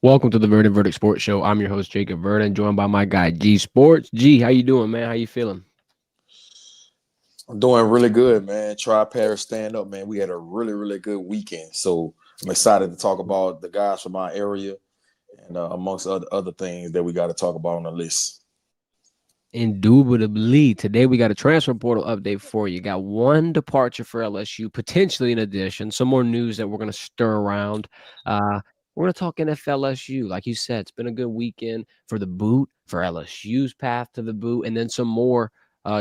Welcome to the Vernon Verdict Sports Show. I'm your host, Jacob Vernon, joined by my guy, G Sports. G, how you doing, man? How you feeling? I'm doing really good, man. Tri-parish stand up, man. We had a really good weekend. So I'm excited to talk about the guys from our area and amongst other things that we got to talk about on the list. Indubitably. Today we got a transfer portal update for you. Got one departure for LSU, potentially in addition. Some more news that we're going to stir around. We're going to talk NFL LSU. Like you said, it's been a good weekend for the boot, for LSU's path to the boot, and then some more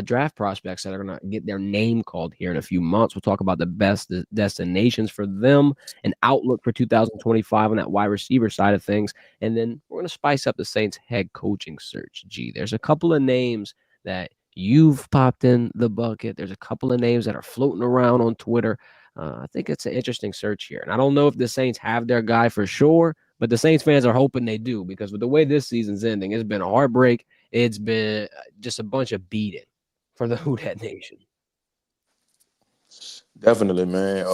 draft prospects that are going to get their name called here in a few months. We'll talk about the best destinations for them, an outlook for 2025 on that wide receiver side of things. And then we're going to spice up the Saints head coaching search. Gee, there's a couple of names that you've popped in the bucket. There's a couple of names that are floating around on Twitter. I think it's an interesting search here. And I don't know if the Saints have their guy for sure, but the Saints fans are hoping they do because with the way this season's ending, it's been a heartbreak. It's been just a bunch of beating for the Who Dat Nation. Definitely, man.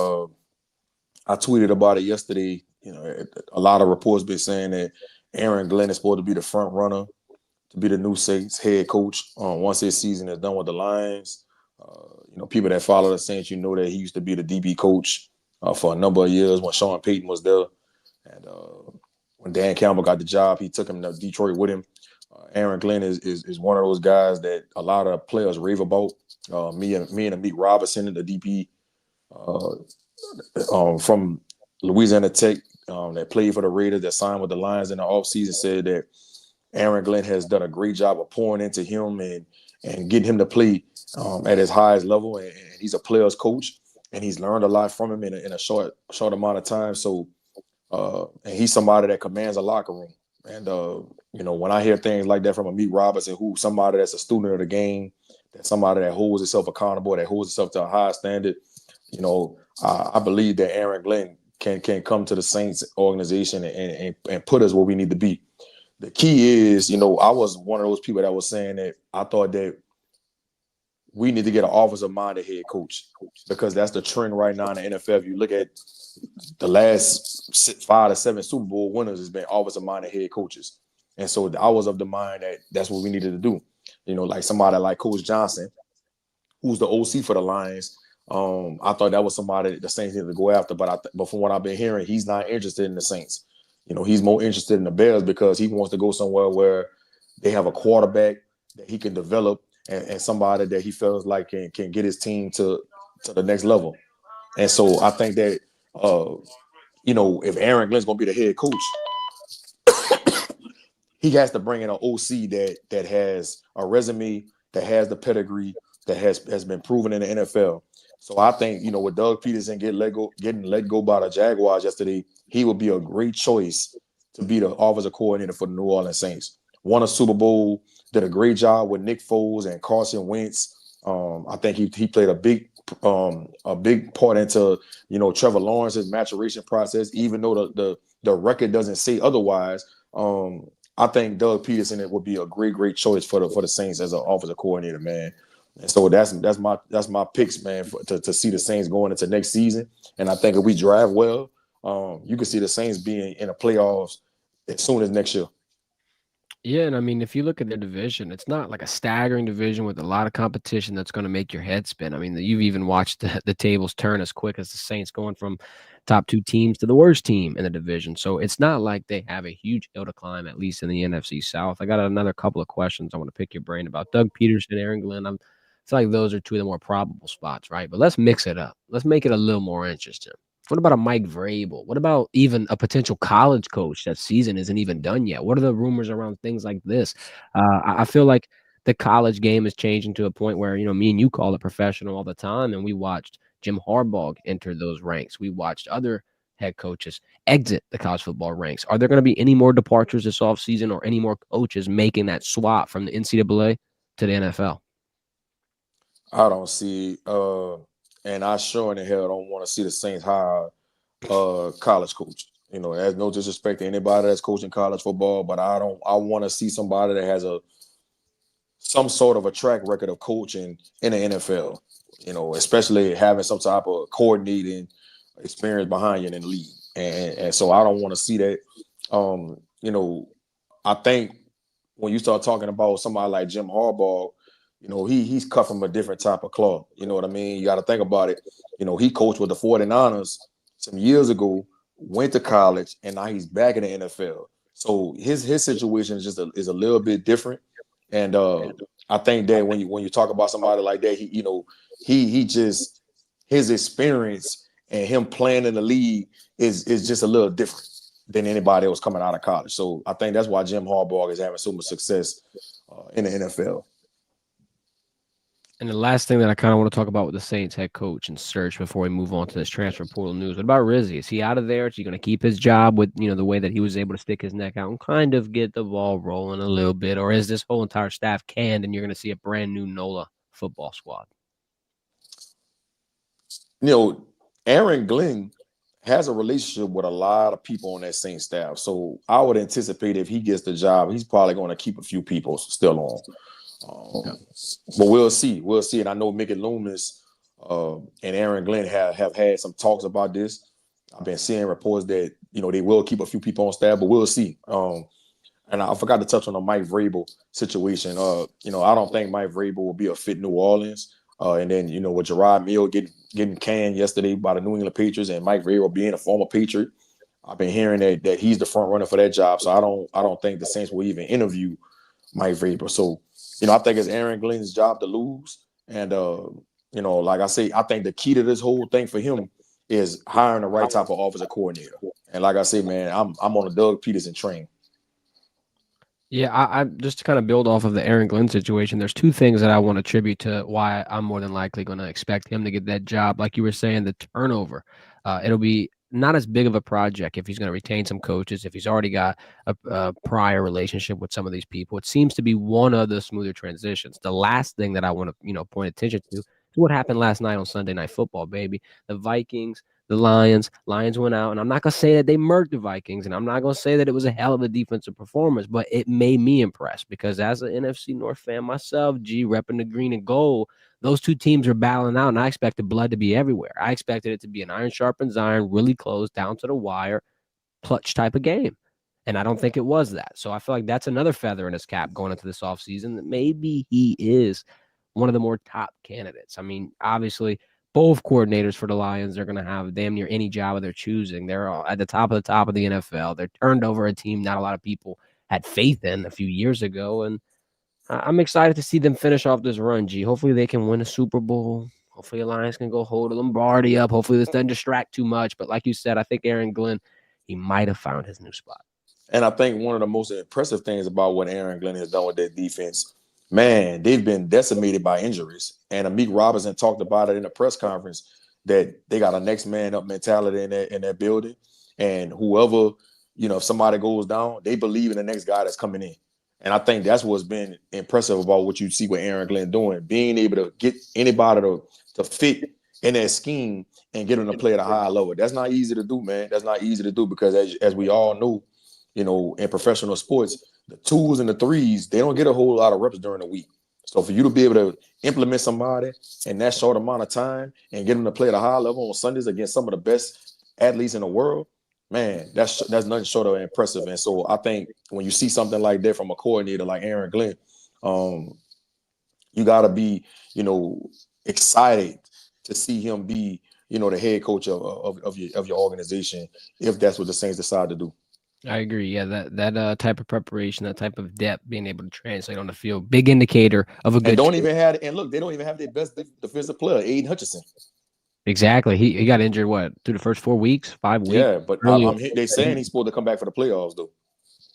I tweeted about it yesterday. A lot of reports been saying that Aaron Glenn is supposed to be the front runner to be the new Saints head coach once his season is done with the Lions. People that follow the Saints, you know that he used to be the DB coach for a number of years when Sean Payton was there. And when Dan Campbell got the job, he took him to Detroit with him. Aaron Glenn is one of those guys that a lot of players rave about. Me and Amit Robinson, the DP from Louisiana Tech that played for the Raiders, that signed with the Lions in the offseason, said that Aaron Glenn has done a great job of pouring into him and getting him to play at his highest level. And he's a player's coach, and he's learned a lot from him in a short amount of time. So, and he's somebody that commands a locker room. And when I hear things like that from Amit Robinson, who's somebody that's a student of the game, that's somebody that holds himself accountable, that holds himself to a high standard, I believe that Aaron Glenn can come to the Saints organization and put us where we need to be. The key is, I was one of those people that was saying that I thought that we need to get an offensive-minded head coach because that's the trend right now in the NFL. If you look at the last 5 to 7 Super Bowl winners, has been offensive-minded head coaches. And so I was of the mind that that's what we needed to do. Like somebody like Coach Johnson, who's the OC for the Lions. I thought that was somebody that the Saints needed to go after, but from what I've been hearing, he's not interested in the Saints. He's more interested in the Bears because he wants to go somewhere where they have a quarterback that he can develop and somebody that he feels like can get his team to the next level. And so I think that if Aaron Glenn's gonna be the head coach, he has to bring in an OC that has a resume, that has the pedigree, that has been proven in the NFL. So I think, with Doug Peterson getting let go by the Jaguars yesterday, he would be a great choice to be the offensive coordinator for the New Orleans Saints. Won a Super Bowl, did a great job with Nick Foles and Carson Wentz. I think he played a big part into Trevor Lawrence's maturation process, even though the record doesn't say otherwise. I think Doug Peterson would be a great choice for the Saints as an offensive coordinator, man. And so that's my picks, man, to see the Saints going into next season. And I think if we draft well, you can see the Saints being in the playoffs as soon as next year. Yeah, and I mean, if you look at their division, it's not like a staggering division with a lot of competition that's going to make your head spin. I mean, you've even watched the tables turn as quick as the Saints going from top 2 teams to the worst team in the division. So it's not like they have a huge hill to climb, at least in the NFC South. I got another couple of questions I want to pick your brain about. Doug Peterson, Aaron Glenn. I feel like those are 2 of the more probable spots, right? But let's mix it up. Let's make it a little more interesting. What about a Mike Vrabel? What about even a potential college coach that season isn't even done yet? What are the rumors around things like this? I feel like the college game is changing to a point where, me and you call it professional all the time, and we watched Jim Harbaugh enter those ranks. We watched other head coaches exit the college football ranks. Are there going to be any more departures this offseason or any more coaches making that swap from the NCAA to the NFL? I don't see, and I sure in the hell don't want to see the Saints hire a college coach. There's no disrespect to anybody that's coaching college football, but I want to see somebody that has some sort of a track record of coaching in the NFL. Especially having some type of coordinating experience behind you in the league. And so I don't want to see that. You know, I think when you start talking about somebody like Jim Harbaugh, he's cut from a different type of cloth. You know what I mean? You got to think about it. He coached with the 49ers some years ago, went to college, and now he's back in the NFL. So his situation is a little bit different. And I think that when you talk about somebody like that, he just his experience and him playing in the league is just a little different than anybody else coming out of college. So I think that's why Jim Harbaugh is having so much success in the NFL. And the last thing that I kind of want to talk about with the Saints head coach and search before we move on to this transfer portal news. What about Rizzi? Is he out of there? Is he going to keep his job with, the way that he was able to stick his neck out and kind of get the ball rolling a little bit? Or is this whole entire staff canned and you're going to see a brand new NOLA football squad? Aaron Glenn has a relationship with a lot of people on that Saints staff. So I would anticipate if he gets the job, he's probably going to keep a few people still on. But we'll see. We'll see. And I know Mickey Loomis and Aaron Glenn have had some talks about this. I've been seeing reports that, they will keep a few people on staff, but we'll see. And I forgot to touch on the Mike Vrabel situation. I don't think Mike Vrabel will be a fit New Orleans. And then, with Gerard Mill getting canned yesterday by the New England Patriots and Mike Vrabel being a former Patriot, I've been hearing that he's the front runner for that job. So I don't think the Saints will even interview Mike Vrabel. So, I think it's Aaron Glenn's job to lose. And, like I say, I think the key to this whole thing for him is hiring the right type of offensive coordinator. And like I say, man, I'm on the Doug Peterson train. Yeah, I just to kind of build off of the Aaron Glenn situation, there's two things that I want to attribute to why I'm more than likely going to expect him to get that job. Like you were saying, the turnover. It'll be not as big of a project if he's going to retain some coaches, if he's already got a prior relationship with some of these people. It seems to be one of the smoother transitions. The last thing that I want to, point attention to is what happened last night on Sunday Night Football, baby. The Vikings, the Lions went out, and I'm not going to say that they murked the Vikings, and I'm not going to say that it was a hell of a defensive performance, but it made me impressed because as an NFC North fan myself, repping the green and gold, those two teams are battling out, and I expected blood to be everywhere. I expected it to be an iron sharpens iron, really close, down to the wire, clutch type of game. And I don't think it was that. So I feel like that's another feather in his cap going into this offseason that maybe he is one of the more top candidates. I mean, obviously, both coordinators for the Lions are going to have damn near any job of their choosing. They're all at the top of the NFL. They're turned over a team not a lot of people had faith in a few years ago. And I'm excited to see them finish off this run, G. Hopefully they can win a Super Bowl. Hopefully the Lions can go hold a Lombardi up. Hopefully this doesn't distract too much. But like you said, I think Aaron Glenn, he might have found his new spot. And I think one of the most impressive things about what Aaron Glenn has done with that defense, man, they've been decimated by injuries. And Amik Robinson talked about it in a press conference that they got a next man up mentality in that building. And whoever, if somebody goes down, they believe in the next guy that's coming in. And I think that's what's been impressive about what you see with Aaron Glenn doing, being able to get anybody to fit in that scheme and get them to play at a high level. That's not easy to do, man. That's not easy to do because as we all know, in professional sports, the twos and the threes, they don't get a whole lot of reps during the week. So for you to be able to implement somebody in that short amount of time and get them to play at a high level on Sundays against some of the best athletes in the world, man, that's nothing short of impressive. And so I think when you see something like that from a coordinator like Aaron Glenn, you got to be, excited to see him be, the head coach of your organization if that's what the Saints decide to do. I agree. Yeah, that type of preparation, that type of depth, being able to translate on the field, big indicator of a good. And don't even have and look, they don't even have their best defensive player, Aiden Hutchinson. Exactly. He got injured through the first 4 weeks, 5 weeks. Yeah, but they saying he's supposed to come back for the playoffs though.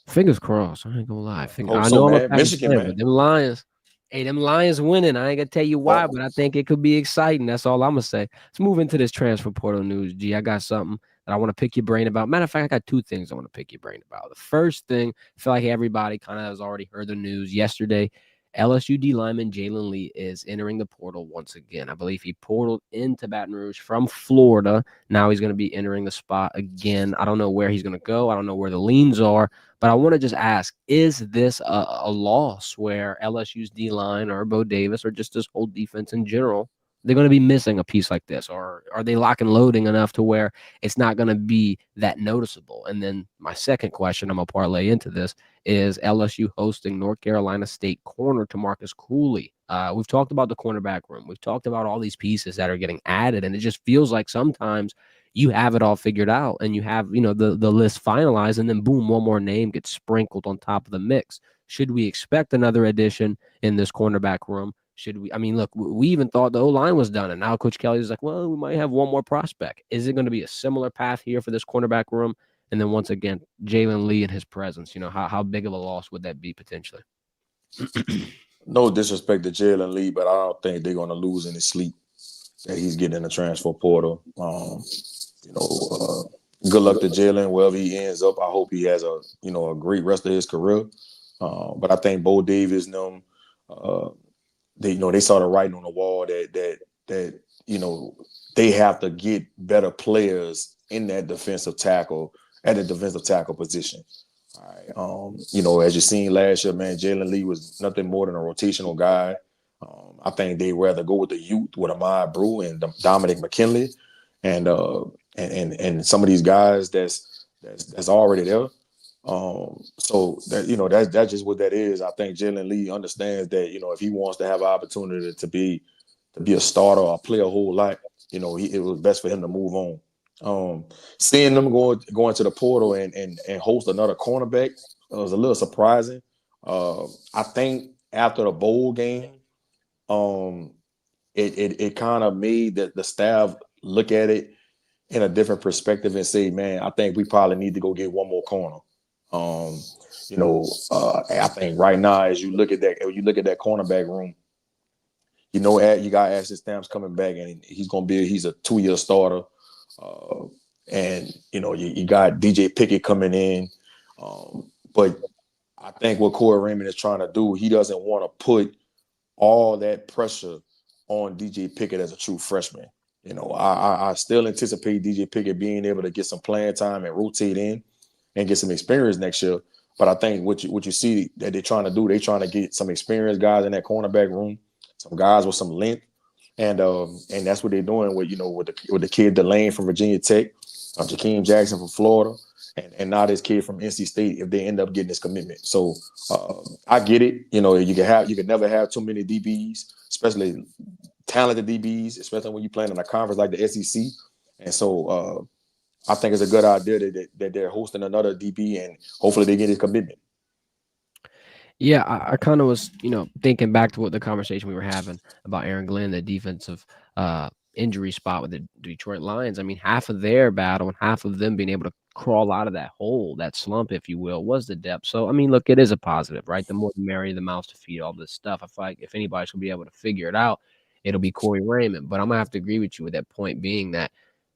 Fingers crossed. I ain't gonna lie. I know, man. Michigan, man. But them Lions. Hey, them Lions winning. I ain't gonna tell you why, but I think it could be exciting. That's all I'm gonna say. Let's move into this transfer portal news. G, I got something that I want to pick your brain about. Matter of fact, I got two things I want to pick your brain about. The first thing, I feel like everybody kind of has already heard the news yesterday. LSU D lineman Jalen Lee is entering the portal once again. I believe he portaled into Baton Rouge from Florida. Now he's going to be entering the spot again. I don't know where he's going to go. I don't know where the leans are. But I want to just ask, is this a loss where LSU's D-line or Bo Davis or just this whole defense in general they're going to be missing a piece like this? Or are they lock and loading enough to where it's not going to be that noticeable? And then my second question, I'm going to parlay into this, is LSU hosting North Carolina State corner Tamarcus Cooley. We've talked about the cornerback room. We've talked about all these pieces that are getting added, and it just feels like sometimes you have it all figured out and you have, the list finalized, and then boom, one more name gets sprinkled on top of the mix. Should we expect another addition in this cornerback room? Should we? I mean, look, we even thought the O-line was done, and now Coach Kelly is like, well, we might have one more prospect. Is it going to be a similar path here for this cornerback room? And then once again, Jalen Lee and his presence, how big of a loss would that be potentially? No disrespect to Jalen Lee, but I don't think they're going to lose any sleep that he's getting in the transfer portal. Good luck to Jalen wherever he ends up. I hope he has a great rest of his career. But I think Bo Davis and them, they saw the writing on the wall that they have to get better players in that defensive tackle at the defensive tackle position. All right. As you seen last year, man, Jalen Lee was nothing more than a rotational guy. I think they rather go with the youth with Ahmad Brew and Dominic McKinley, and some of these guys that's already there. So that's just what that is. I think Jalen Lee understands that if he wants to have an opportunity to be a starter or play a whole lot, it was best for him to move on. Seeing them going to the portal and host another cornerback was a little surprising. I think after the bowl game, it kind of made the staff look at it in a different perspective and say, man, I think we probably need to go get one more corner. I think right now, as you look at that cornerback room, you got Ashton Stamps coming back, and he's a 2-year starter. And you got DJ Pickett coming in. But I think what Corey Raymond is trying to do, he doesn't want to put all that pressure on DJ Pickett as a true freshman. I still anticipate DJ Pickett being able to get some playing time and rotate in and get some experience next year. But I think what you see that they're trying to do, they're trying to get some experienced guys in that cornerback room, some guys with some length, and that's what they're doing with the kid Delane from Virginia Tech, Jakeem Jackson from Florida, and now this kid from NC State if they end up getting this commitment. So I get it. You can never have too many DBs, especially talented DBs, especially when you're playing in a conference like the SEC. And so I think it's a good idea that they're hosting another DB, and hopefully they get his commitment. Yeah, I kind of was, thinking back to what the conversation we were having about Aaron Glenn, the defensive injury spot with the Detroit Lions. I mean, half of their battle and half of them being able to crawl out of that hole, that slump, if you will, was the depth. So, I mean, look, it is a positive, right? The more the merrier, the mouths to feed, all this stuff. I feel like if anybody's going to be able to figure it out, it'll be Corey Raymond. But I'm going to have to agree with you with that point being that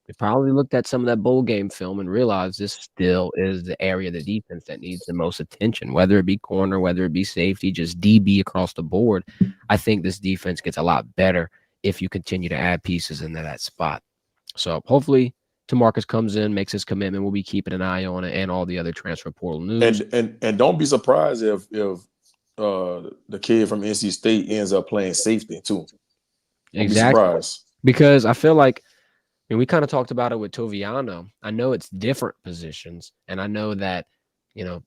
we probably looked at some of that bowl game film and realized this still is the area of the defense that needs the most attention, whether it be corner, whether it be safety, just DB across the board. I think this defense gets a lot better if you continue to add pieces into that spot. So hopefully Tamarcus comes in, makes his commitment. We'll be keeping an eye on it and all the other transfer portal news. And don't be surprised if the kid from NC State ends up playing safety too. Don't be surprised. Because I feel like, we kind of talked about it with Toviano. I know it's different positions, and I know that,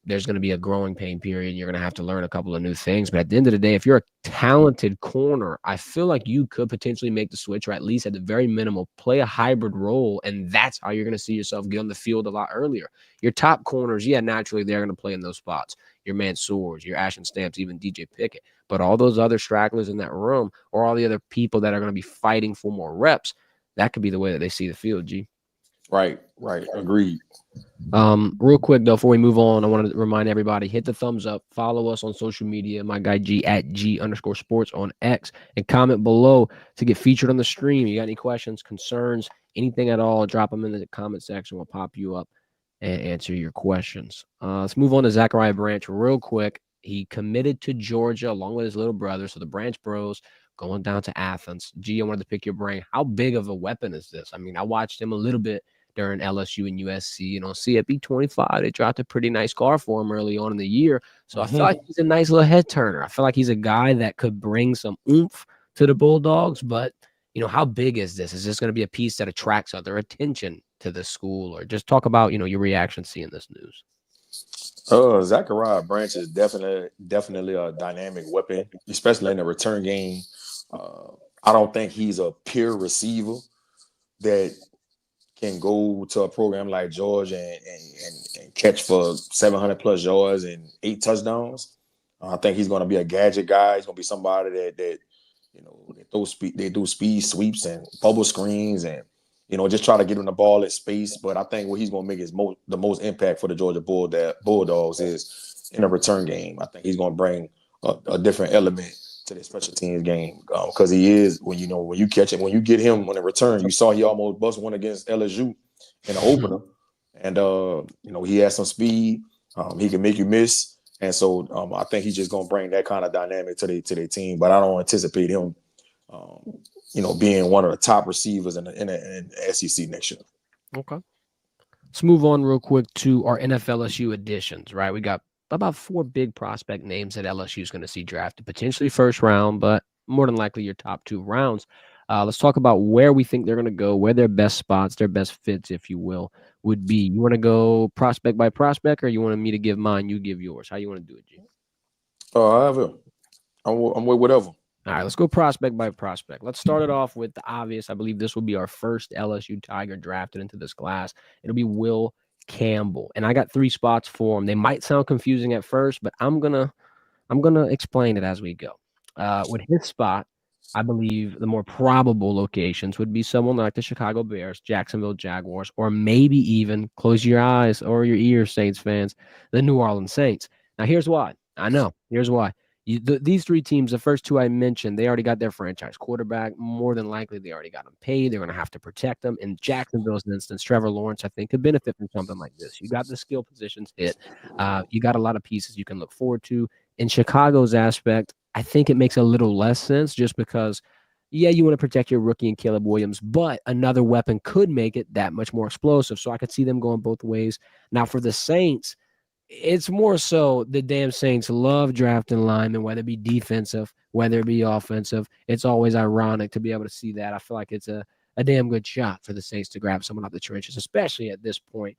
there's going to be a growing pain period. You're going to have to learn a couple of new things. But at the end of the day, if you're a talented corner, I feel like you could potentially make the switch, or at least at the very minimal, play a hybrid role, and that's how you're going to see yourself get on the field a lot earlier. Your top corners, naturally they're going to play in those spots. Your Mansours, your Ashton Stamps, even DJ Pickett. But all those other stragglers in that room, or all the other people that are going to be fighting for more reps, that could be the way that they see the field, G. Right. Agreed. Real quick, though, before we move on, I want to remind everybody, hit the thumbs up, follow us on social media, my guy G at G_sports on X, and comment below to get featured on the stream. You got any questions, concerns, anything at all, drop them in the comment section. We'll pop you up and answer your questions. Let's move on to Zachariah Branch real quick. He committed to Georgia along with his little brother, so the Branch Bros going down to Athens. G, I wanted to pick your brain. How big of a weapon is this? I mean, I watched him a little bit during LSU and USC. See, at B25, they dropped a pretty nice car for him early on in the year. So I feel like he's a nice little head turner. I feel like he's a guy that could bring some oomph to the Bulldogs. But, how big is this? Is this going to be a piece that attracts other attention to the school, or just talk about, your reaction seeing this news? Zachariah Branch is definitely a dynamic weapon, especially in the return game. Uh, I don't think he's a pure receiver that can go to a program like Georgia and catch for 700 plus yards and 8 touchdowns. I think he's going to be a gadget guy. He's going to be somebody that they do speed sweeps and bubble screens and just try to get him the ball at space. But I think what he's going to make the most impact for the Georgia Bulldogs is in a return game. I think he's going to bring a different element to the special teams game because he is when you catch it, when you get him on a return. You saw he almost bust one against LSU in the opener, and he has some speed. He can make you miss. And so I think he's just going to bring that kind of dynamic to their team. But I don't anticipate him, being one of the top receivers in the SEC next year. Okay. Let's move on real quick to our NFL LSU additions, right? We got about 4 big prospect names that LSU is going to see drafted, potentially first round, but more than likely your top 2 rounds. Let's talk about where we think they're going to go, where their best spots, their best fits, if you will, would be. You want to go prospect by prospect, or you want me to give mine, you give yours? How you want to do it, G? However, I'm with whatever. All right, let's go prospect by prospect. Let's start it off with the obvious. I believe this will be our first LSU Tiger drafted into this class. It'll be Will Campbell, and I got 3 spots for him. They might sound confusing at first, but I'm gonna explain it as we go. With his spot, I believe the more probable locations would be someone like the Chicago Bears, Jacksonville Jaguars, or maybe even, close your eyes or your ears, Saints fans, the New Orleans Saints. Now, here's why. I know. Here's why. These 3 teams, the first 2 I mentioned, they already got their franchise quarterback. More than likely, they already got him paid. They're going to have to protect them. In Jacksonville's instance, Trevor Lawrence, I think, could benefit from something like this. You got the skill positions hit. You got a lot of pieces you can look forward to. In Chicago's aspect, I think it makes a little less sense just because, yeah, you want to protect your rookie and Caleb Williams, but another weapon could make it that much more explosive. So I could see them going both ways. Now, for the Saints, it's more so the damn Saints love drafting linemen, whether it be defensive, whether it be offensive. It's always ironic to be able to see that. I feel like it's a damn good shot for the Saints to grab someone out the trenches, especially at this point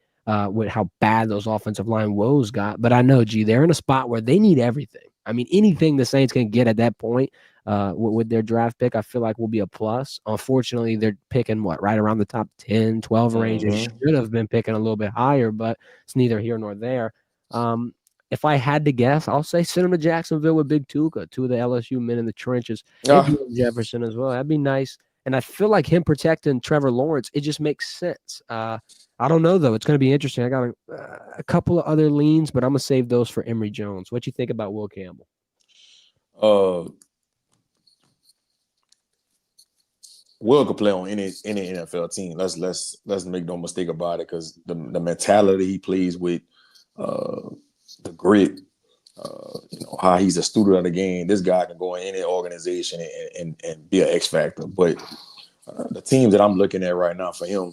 with how bad those offensive line woes got. But I know, G, they're in a spot where they need everything. I mean, anything the Saints can get at that point with their draft pick, I feel like will be a plus. Unfortunately, they're picking right around the top 10, 12 range. They should have been picking a little bit higher, but it's neither here nor there. If I had to guess, I'll say send him to Jacksonville with Big Tuca, 2 of the LSU men in the trenches, and Jefferson as well. That'd be nice. And I feel like him protecting Trevor Lawrence, it just makes sense. I don't know, though. It's going to be interesting. I got a couple of other leans, but I'm going to save those for Emory Jones. What you think about Will Campbell? Will could play on any NFL team. Let's make no mistake about it, because the mentality he plays with, the grit, how he's a student of the game. This guy can go in any organization and be an X factor. But the teams that I'm looking at right now for him,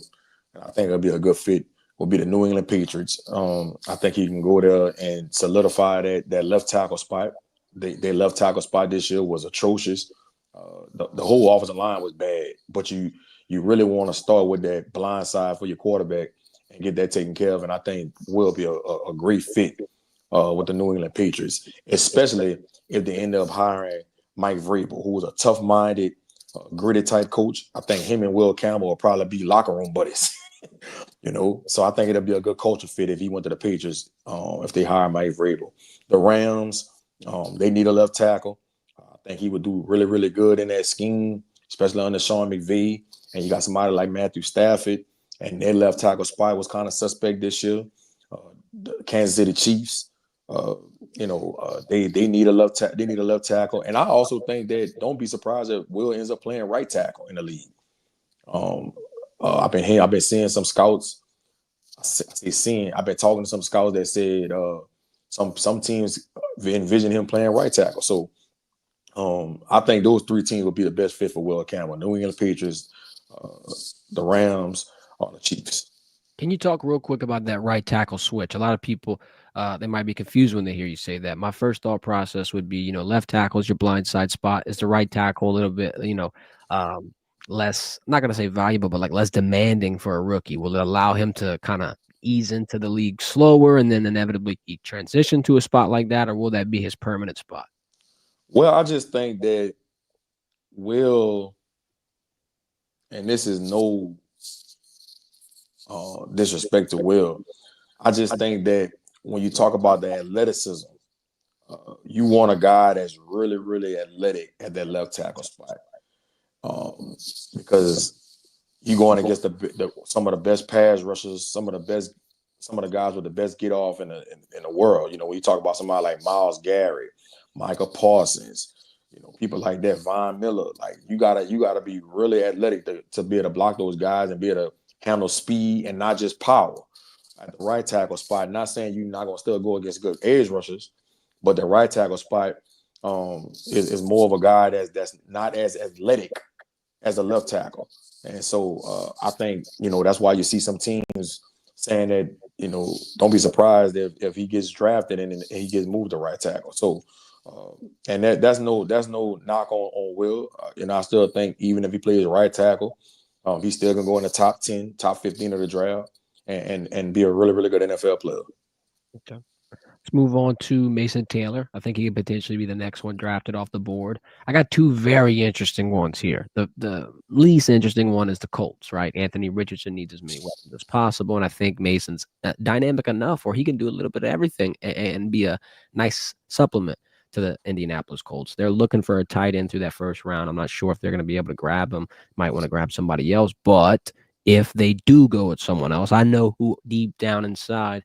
and I think it'll be a good fit, will be the New England Patriots. I think he can go there and solidify that left tackle spot. Their left tackle spot this year was atrocious. The whole offensive line was bad, but you really want to start with that blind side for your quarterback and get that taken care of. And I think will be a great fit with the New England Patriots, especially if they end up hiring Mike Vrabel, who was a tough-minded, gritty type coach. I think him and Will Campbell will probably be locker room buddies. So I think it'll be a good culture fit if he went to the Patriots, if they hire Mike Vrabel. The Rams, they need a left tackle. I think he would do really, really good in that scheme, especially under Sean McVay. And you got somebody like Matthew Stafford, and their left tackle spot was kind of suspect this year. The Kansas City Chiefs, they need a left tackle, and I also think that don't be surprised if Will ends up playing right tackle in the league. I've been seeing some scouts. I've been talking to some scouts that said some teams envision him playing right tackle. So I think those 3 teams will be the best fit for Will Campbell: New England Patriots, the Rams, or the Chiefs. Can you talk real quick about that right tackle switch? A lot of people, they might be confused when they hear you say that. My first thought process would be, left tackle is your blind side spot. Is the right tackle a little bit, less, I'm not going to say valuable, but like less demanding for a rookie? Will it allow him to kind of ease into the league slower and then inevitably he transition to a spot like that, or will that be his permanent spot? Well, I just think that Will, and this is no disrespect to Will, I just think that when you talk about the athleticism, you want a guy that's really, really athletic at that left tackle spot, um, because you going against some of the best pass rushers, some of the guys with the best get off in the world. You know, when you talk about somebody like Myles Garrett, Michael Parsons, you know, people like that, Von Miller, like you gotta be really athletic to be able to block those guys and be able to handle speed and not just power at the right tackle spot. Not saying you're not gonna still go against good edge rushers, but the right tackle spot is more of a guy that's not as athletic as a left tackle. And so I think, you know, that's why you see some teams saying that, you know, don't be surprised if he gets drafted and he gets moved to right tackle. So and that's no knock on Will. You know, I still think even if he plays right tackle, he's still gonna go in the top 10, top 15 of the draft and be a really, really good NFL player. Okay. Let's move on to Mason Taylor. I think he could potentially be the next one drafted off the board. I got two very interesting ones here. The least interesting one is the Colts, right? Anthony Richardson needs as many weapons as possible, and I think Mason's dynamic enough where he can do a little bit of everything and be a nice supplement to the Indianapolis Colts. They're looking for a tight end through that first round. I'm not sure if they're going to be able to grab him. Might want to grab somebody else, but if they do go with someone else, I know who deep down inside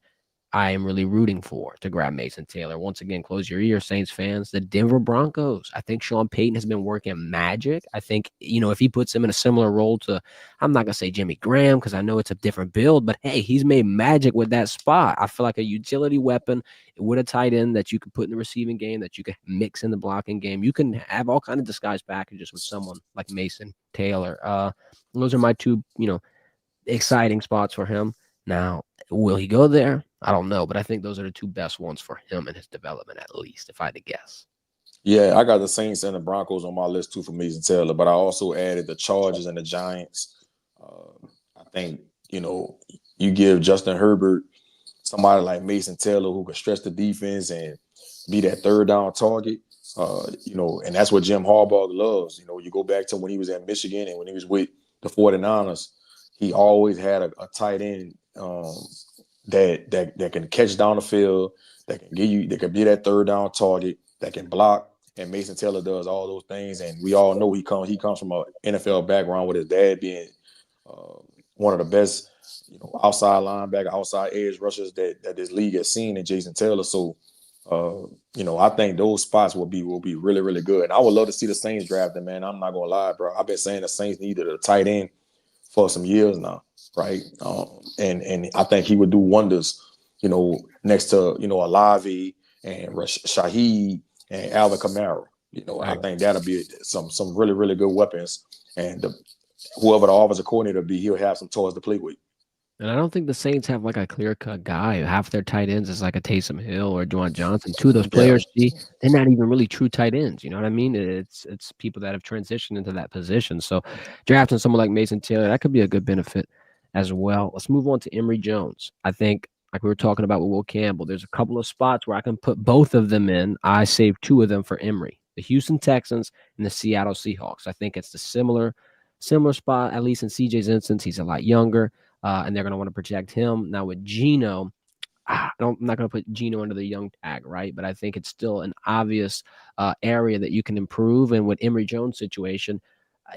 I am really rooting for to grab Mason Taylor. Once again, close your ears, Saints fans. The Denver Broncos. I think Sean Payton has been working magic. I think, you know, if he puts him in a similar role to, I'm not going to say Jimmy Graham because I know it's a different build, but hey, he's made magic with that spot. I feel like a utility weapon with a tight end that you can put in the receiving game, that you can mix in the blocking game. You can have all kind of disguise packages with someone like Mason Taylor. Those are my two, you know, exciting spots for him. Now, will he go there? I don't know, but I think those are the two best ones for him and his development, at least, if I had to guess. Yeah, I got the Saints and the Broncos on my list too for Mason Taylor, but I also added the Chargers and the Giants. I think, you know, you give Justin Herbert somebody like Mason Taylor who can stretch the defense and be that third down target. You know, and that's what Jim Harbaugh loves. You know, you go back to when he was at Michigan and when he was with the 49ers, he always had a tight end that can catch down the field, that can be that third down target, that can block. And Mason Taylor does all those things, and we all know he comes from an NFL background with his dad being uh, one of the best, you know, outside linebacker, outside edge rushers that this league has seen in Jason Taylor. So, you know, I think those spots will be really, really good. And I would love to see the Saints draft him, man. I'm not gonna lie, bro. I've been saying the Saints needed a tight end for some years now, right? And I think he would do wonders, you know, next to, you know, Alavi and Shaheed and Alvin Kamara. You know, I Right. think that'll be some really, really good weapons. And whoever the offensive coordinator be, he'll have some toys to play with. And I don't think the Saints have like a clear cut guy. Half their tight ends is like a Taysom Hill or Juwan Johnson. Two of those Yeah. players, see, they're not even really true tight ends. You know what I mean? It's people that have transitioned into that position. So drafting someone like Mason Taylor, that could be a good benefit as well. Let's move on to Emory Jones. I think, like we were talking about with Will Campbell, there's a couple of spots where I can put both of them in. I saved two of them for Emory, the Houston Texans and the Seattle Seahawks. I think it's the similar spot, at least in CJ's instance. He's a lot younger, and they're going to want to protect him. Now with Geno, I'm not going to put Geno under the young tag, right? But I think it's still an obvious area that you can improve. And with Emory Jones' situation,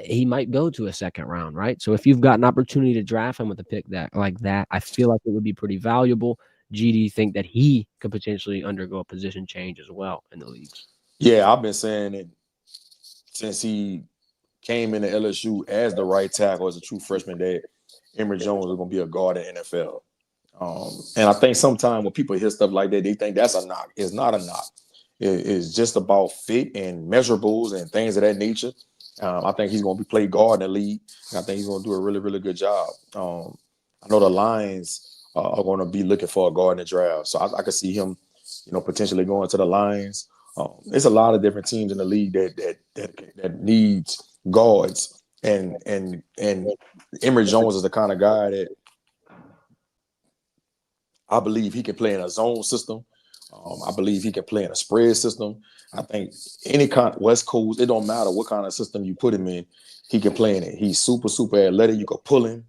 he might go to a second round, right? So if you've got an opportunity to draft him with a pick that like that, I feel like it would be pretty valuable. G, do you think that he could potentially undergo a position change as well in the leagues? Yeah, I've been saying it since he came into LSU as the right tackle as a true freshman that Emory Jones is going to be a guard in the NFL. And I think sometimes when people hear stuff like that, they think that's a knock. It's not a knock. It's just about fit and measurables and things of that nature. I think he's going to be play guard in the league, and I think he's going to do a really, really good job. I know the Lions are going to be looking for a guard in the draft, so I could see him, you know, potentially going to the Lions. There's a lot of different teams in the league that needs guards, And Emory Jones is the kind of guy that I believe he can play in a zone system. I believe he can play in a spread system. I think any kind West Coast, it don't matter what kind of system you put him in, he can play in it. He's super, super athletic. You could pull him.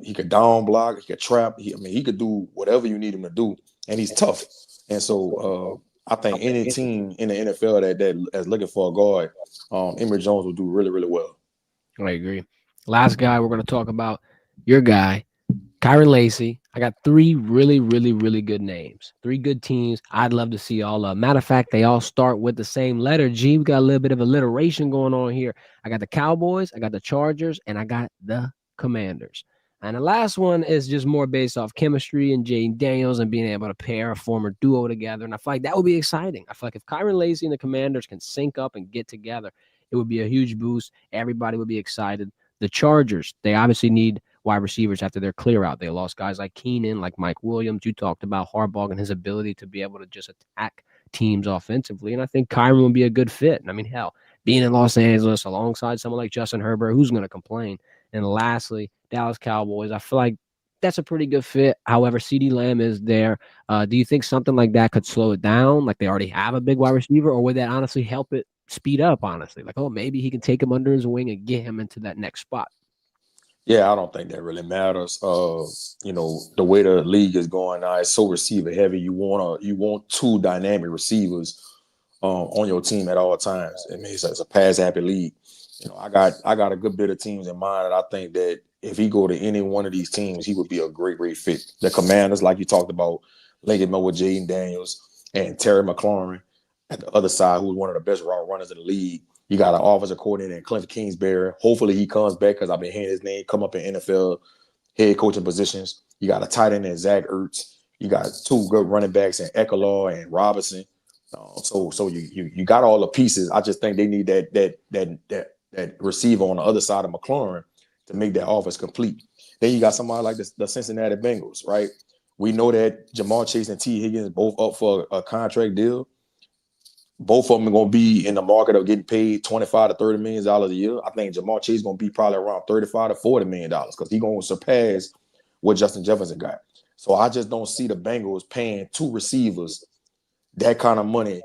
He could down block. He could trap. He could do whatever you need him to do, and he's tough. And so I think any team in the NFL that is looking for a guard, Emory Jones will do really, really well. I agree. Last guy we're going to talk about, your guy, Kyron Lacy. I got three really, really, really good names. Three good teams I'd love to see all of. Matter of fact, they all start with the same letter G. We got a little bit of alliteration going on here. I got the Cowboys, I got the Chargers, and I got the Commanders. And the last one is just more based off chemistry and Jaden Daniels and being able to pair a former duo together. And I feel like that would be exciting. I feel like if Kyron Lacy and the Commanders can sync up and get together, it would be a huge boost. Everybody would be excited. The Chargers, they obviously need wide receivers after their clear out. They lost guys like Keenan, like Mike Williams. You talked about Harbaugh and his ability to be able to just attack teams offensively. And I think Kyron would be a good fit. And I mean, hell, being in Los Angeles alongside someone like Justin Herbert, who's going to complain? And lastly, Dallas Cowboys. I feel like that's a pretty good fit. However, CeeDee Lamb is there. Do you think something like that could slow it down? Like they already have a big wide receiver, or would that honestly help it speed up? Honestly, like, oh, maybe he can take him under his wing and get him into that next spot. Yeah, I don't think that really matters. The way the league is going now, it's so receiver heavy. You want two dynamic receivers on your team at all times. I mean, it's a pass happy league. I got a good bit of teams in mind, and I think that if he go to any one of these teams, he would be a great, great fit. The Commanders, like you talked about, linking him up with Jaden Daniels and Terry McLaurin at the other side, who's one of the best route runners in the league. You got an offensive coordinator in Cliff Kingsbury. Hopefully he comes back because I've been hearing his name come up in NFL head coaching positions. You got a tight end in Zach Ertz. You got two good running backs in Eckler and Robinson. So you got all the pieces. I just think they need that receiver on the other side of McLaurin to make that offense complete. Then you got somebody like the Cincinnati Bengals, right? We know that Jamar Chase and T. Higgins both up for a contract deal. Both of them are going to be in the market of getting paid $25 to $30 million a year. I think Jamar Chase is going to be probably around $35 to $40 million because he's going to surpass what Justin Jefferson got. So I just don't see the Bengals paying two receivers that kind of money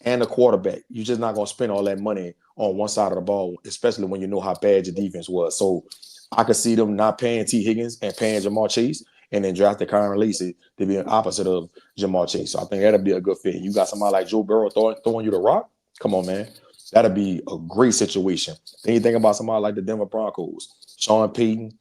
and a quarterback. You're just not going to spend all that money on one side of the ball, especially when you know how bad your defense was. So I could see them not paying T. Higgins and paying Jamar Chase and then draft the Kyron Lacy to be an opposite of Jamar Chase. So I think that'll be a good fit. You got somebody like Joe Burrow throwing you the rock. Come on, man. That'll be a great situation. Then you think about somebody like the Denver Broncos, Sean Payton,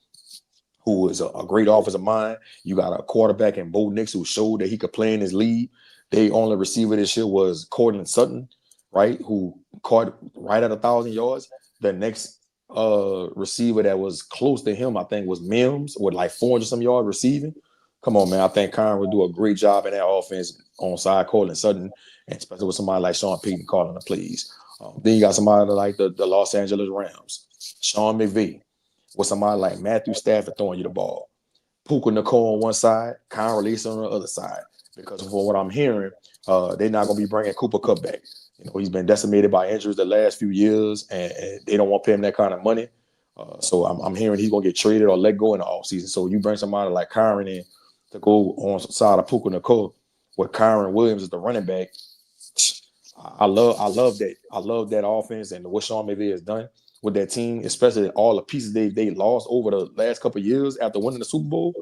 who is a great offensive mind. You got a quarterback in Bo Nix who showed that he could play in his league. Their only receiver this year was Cortland Sutton, right, who caught right at 1,000 yards. The next receiver that was close to him, I think, was Mims with like 400-some yards receiving. Come on, man. I think Kyron would do a great job in that offense on side Cortland Sutton, and especially with somebody like Sean Payton calling the plays. Then you got somebody like the Los Angeles Rams, Sean McVay, with somebody like Matthew Stafford throwing you the ball. Puka Nicole on one side, Kyron Lacy on the other side. Because from what I'm hearing, they're not going to be bringing Cooper Kupp back. He's been decimated by injuries the last few years, and they don't want to pay him that kind of money. So I'm hearing he's going to get traded or let go in the offseason. So you bring somebody like Kyron in to go on the side of Puka Nicole with Kyron Williams as the running back. I love that. I love that offense and what Sean McVay has done with that team, especially all the pieces they lost over the last couple of years after winning the Super Bowl.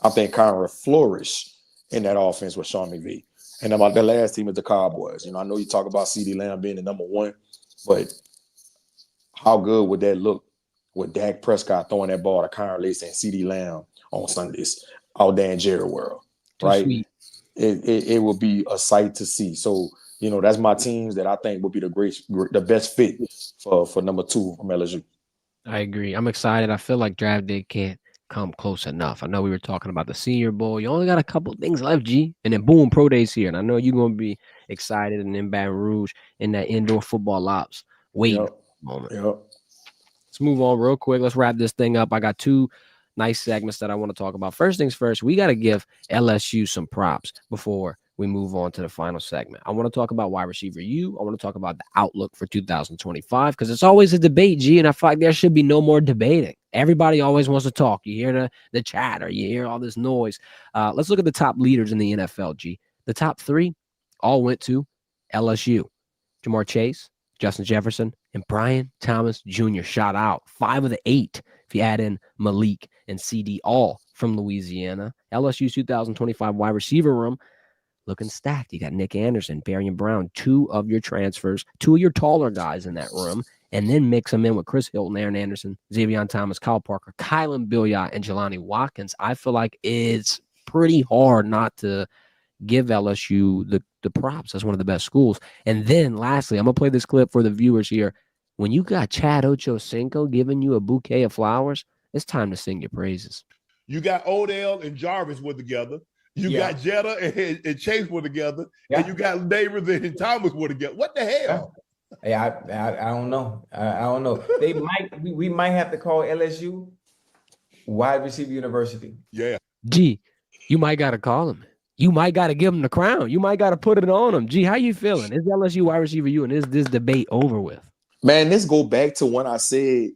I think Kyron will flourish in that offense with Sean McVay. And about the last team is the Cowboys. I know you talk about CeeDee Lamb being the number one, but how good would that look with Dak Prescott throwing that ball to Kyron Lacy and CeeDee Lamb on Sundays out there in Jerry World, right? Sweet. It will be a sight to see. So, that's my teams that I think would be the best fit for number two from LSU. I agree. I'm excited. I feel like draft day can't come close enough. I know we were talking about the Senior Bowl. You only got a couple things left, G, and then boom, pro days here. And I know you're gonna be excited and in Baton Rouge in that indoor football ops waiting Yep. for the moment. Yep. Let's move on real quick. Let's wrap this thing up. I got two nice segments that I want to talk about. First things first, we got to give LSU some props before we move on to the final segment. I want to talk about wide receiver U. I want to talk about the outlook for 2025 because it's always a debate, G, and I feel like there should be no more debating. Everybody always wants to talk. You hear the chatter, you hear all this noise. Let's look at the top leaders in the NFL, G. The top three all went to LSU. Jamar Chase, Justin Jefferson, and Brian Thomas Jr. shot out. 5 of the 8, if you add in Malik and CD, all from Louisiana. LSU's 2025 wide receiver room looking stacked. You got Nick Anderson, Barian Brown, 2 of your transfers, 2 of your taller guys in that room, and then mix them in with Chris Hilton, Aaron Anderson, Xavier Thomas, Kyle Parker, Kylan Billiot, and Jelani Watkins. I feel like it's pretty hard not to give LSU the props as one of the best schools. And then lastly, I'm going to play this clip for the viewers here. When you got Chad Ochocinco giving you a bouquet of flowers, it's time to sing your praises. You got Odell and Jarvis were together. You got Jetta and Chase were together. And you got Davis and Thomas were together. What the hell? Yeah, I don't know. I don't know. We might have to call LSU wide receiver university. Yeah. Gee, you might got to call him. You might got to give him the crown. You might got to put it on him. Gee, how you feeling? Is LSU wide receiver you, and is this debate over with? Man, this go back to when I said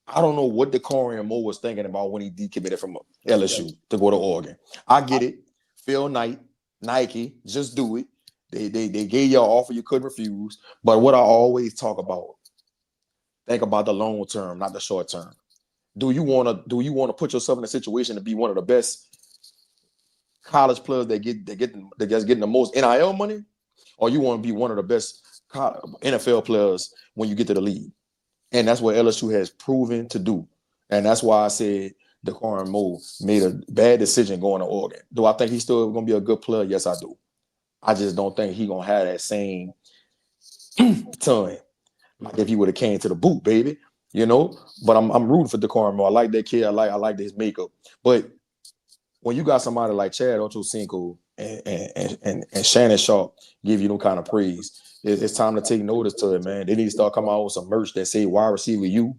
I don't know what DeCorian Moore was thinking about when he decommitted from LSU to go to Oregon. I get it. Phil Knight, Nike, just do it. They gave you an offer you couldn't refuse. But what I always talk about, think about the long term, not the short term. Do you want to put yourself in a situation to be one of the best college players that's getting the most NIL money, or you want to be one of the best NFL players when you get to the league? And that's what LSU has proven to do. And that's why I said DeCorian Moore made a bad decision going to Oregon. Do I think he's still going to be a good player? Yes, I do. I just don't think he's going to have that same ton like if he would have came to the boot, baby. You know? But I'm rooting for DeCorian Moore. I like that kid. I like his makeup. But when you got somebody like Chad Ochocinco and Shannon Sharp give you them kind of praise, it's time to take notice to it, man. They need to start coming out with some merch that say wide receiver U.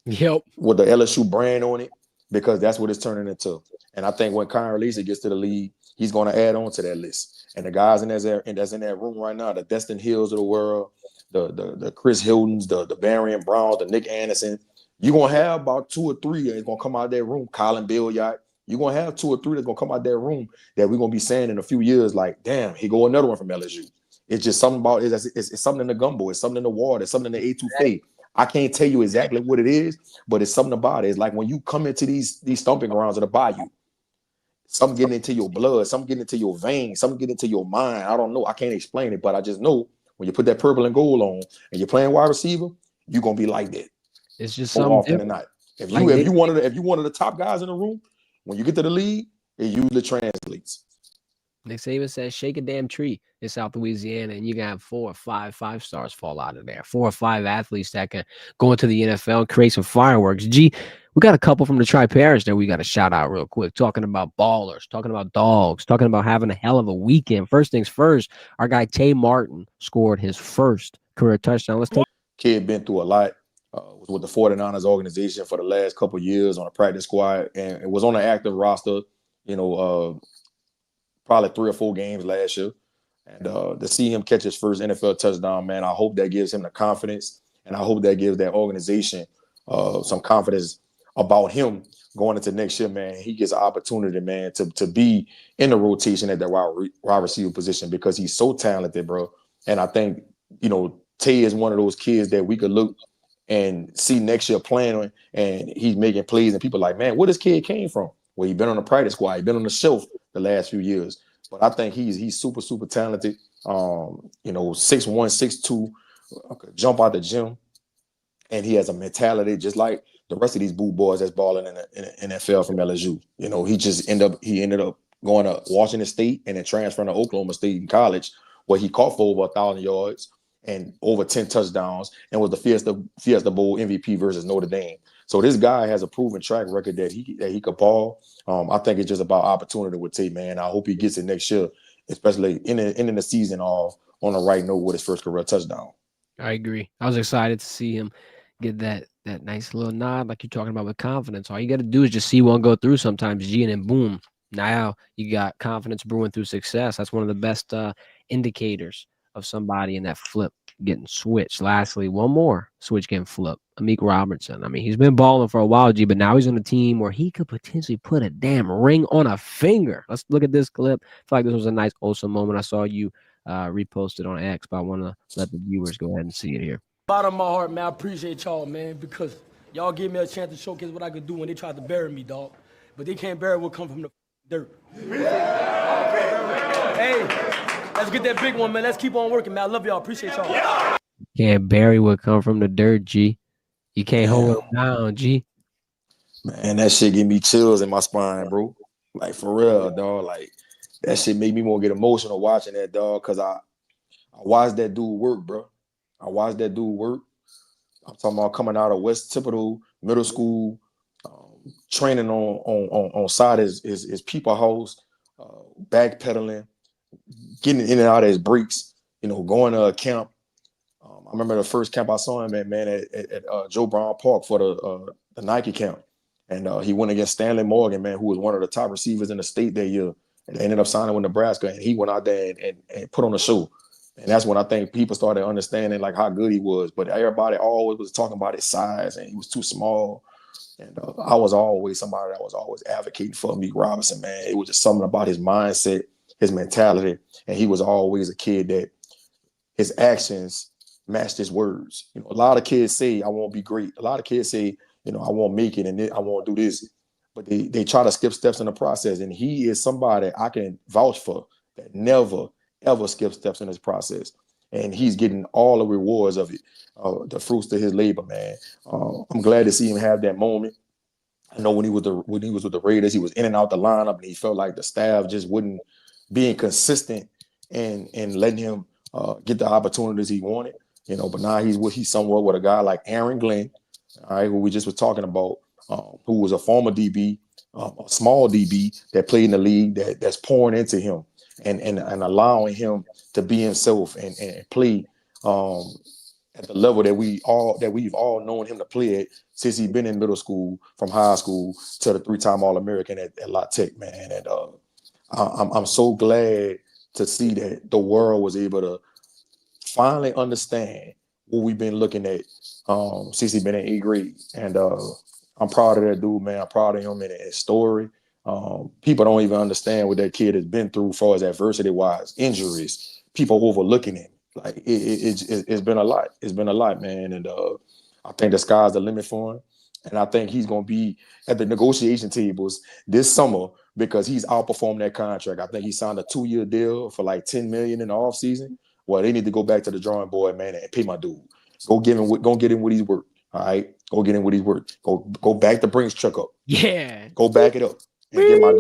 Yep. With the LSU brand on it, because that's what it's turning into. And I think when Kyron Lacey gets to the league, he's going to add on to that list. And the guys that's in that room right now, the Destin Hills of the world, the Chris Hiltons, the Barian Browns, the Nick Anderson, you're going to have about 2 or 3 that's going to come out of that room. Colin Billiot. You're going to have 2 or 3 that's going to come out that room that we're going to be saying in a few years, like, damn, here go another one from LSU. It's just something about it. It's something in the gumbo. It's something in the water. It's something in the A2F. I can't tell you exactly what it is, but it's something about it. It's like when you come into these stomping grounds of the bayou, something getting into your blood, something getting into your veins, something getting into your mind. I don't know. I can't explain it, but I just know when you put that purple and gold on and you're playing wide receiver, you're going to be like that. It's just more something often than not. If you one of the top guys in the room, when you get to the league, it usually translates. Nick Saban says, shake a damn tree in South Louisiana, and you got 4 or 5 5-stars fall out of there. 4 or 5 athletes that can go into the NFL and create some fireworks. Gee, we got a couple from the Tri-parish that we got to shout out real quick. Talking about ballers, talking about dogs, talking about having a hell of a weekend. First things first, our guy Tay Martin scored his first career touchdown. Let's take. Kid been through a lot. Was with the 49ers organization for the last couple of years on a practice squad, and it was on an active roster, probably 3 or 4 games last year. And to see him catch his first NFL touchdown, man, I hope that gives him the confidence, and I hope that gives that organization some confidence about him going into next year, man. He gets an opportunity, man, to be in the rotation at that wide receiver position because he's so talented, bro. And I think, Tay is one of those kids that we could look and see next year playing, and he's making plays, and people are like, man, where this kid came from? Well, he's been on the practice squad, he's been on the shelf the last few years. But I think he's super, super talented. 6'1", 6'2", jump out the gym, and he has a mentality just like the rest of these boot boys that's balling in the NFL from LSU. He ended up going to Washington State and then transferring to Oklahoma State in college, where he caught for over 1,000 yards and over 10 touchdowns, and was the Fiesta Bowl MVP versus Notre Dame. So this guy has a proven track record that he could ball. I think it's just about opportunity with Tate, man. I hope he gets it next year, especially ending the season off on the right note with his first career touchdown. I agree. I was excited to see him get that nice little nod, like you're talking about, with confidence. All you got to do is just see one go through sometimes, G, and then boom, Now you got confidence brewing through success. That's one of the best indicators of somebody in that flip getting switched. Lastly, one more switch getting flipped. Amik Robertson. I mean, he's been balling for a while, G, but now he's on a team where he could potentially put a damn ring on a finger. Let's look at this clip. I feel like this was a nice, awesome moment. I saw you repost it on X, but I want to let the viewers go ahead and see it here. Bottom of my heart, man, I appreciate y'all, man, because y'all gave me a chance to showcase what I could do when they tried to bury me, dog. But they can't bury what come from the dirt. Hey, let's get that big one, man. Let's keep on working, man. I love y'all. Appreciate y'all. Can't bury what come from the dirt, G. You can't hold it down, G. Man, that shit give me chills in my spine, bro. Like, for real, dog. Like, that shit made me more get emotional watching that, dog, because I watched that dude work, bro. I watched that dude work. I'm talking about coming out of West Typical Middle School, training on side his people house, backpedaling, getting in and out of his breaks, going to a camp. I remember the first camp I saw him at, man, at Joe Brown Park for the Nike camp. And he went against Stanley Morgan, man, who was one of the top receivers in the state that year. And they ended up signing with Nebraska. And he went out there and put on a show. And that's when I think people started understanding like how good he was. But everybody always was talking about his size and he was too small. And I was always somebody that was always advocating for Amik Robinson, man. It was just something about his mindset, his mentality. And he was always a kid that his actions matched his words. A lot of kids say, I won't be great. A lot of kids say, I won't make it and I won't do this. But they try to skip steps in the process. And he is somebody I can vouch for that never, ever skip steps in this process. And he's getting all the rewards of it, the fruits of his labor, man. I'm glad to see him have that moment. I know when he was with the Raiders, he was in and out the lineup, and he felt like the staff just wouldn't be consistent and letting him get the opportunities he wanted. But now he's somewhat with a guy like Aaron Glenn, all right, who we just were talking about, who was a former DB, a small DB that played in the league that's pouring into him and allowing him to be himself and play at the level that we've all known him to play at since he's been in middle school, from high school to the 3-time All-American at La Tech, man. And I'm so glad to see that the world was able to finally understand what we've been looking at since he's been in 8th grade. And I'm proud of that dude, man. I'm proud of him and his story. People don't even understand what that kid has been through as far as adversity-wise, injuries, people overlooking him. Like, it's been a lot. It's been a lot, man. And I think the sky's the limit for him. And I think he's going to be at the negotiation tables this summer because he's outperformed that contract. I think he signed a 2-year deal for like $10 million in the offseason. Well, they need to go back to the drawing board, man, and pay my dude. Go get him what he's worth. All right, go get him what he's worth. Go back the Brinks truck up. Yeah, go back it up and get my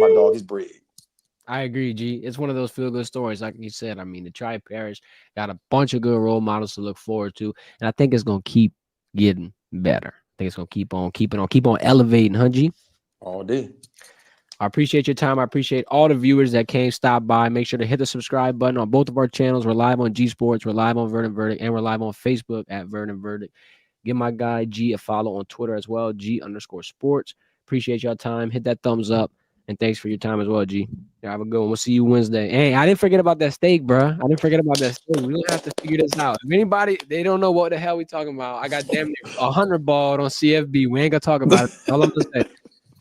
dog his bread. I agree, G. It's one of those feel-good stories, like you said. I mean, the Tri-parish got a bunch of good role models to look forward to, and I think it's gonna keep getting better. I think it's gonna keep on elevating, huh, G? All day. I appreciate your time. I appreciate all the viewers that stop by. Make sure to hit the subscribe button on both of our channels. We're live on G Sports, we're live on Verdant Verdict, and we're live on Facebook at Verdant Verdict. Give my guy G a follow on Twitter as well, G_sports. Appreciate your time. Hit that thumbs up. And thanks for your time as well, G. Yeah, have a good one. We'll see you Wednesday. Hey, I didn't forget about that steak, bro. I didn't forget about that steak. We don't have to figure this out. If anybody, they don't know what the hell we talking about, I got damn near 100 balled on CFB. We ain't gonna talk about it. All I'm gonna say.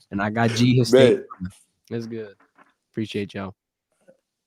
And I got G his steak. It's good. Appreciate y'all.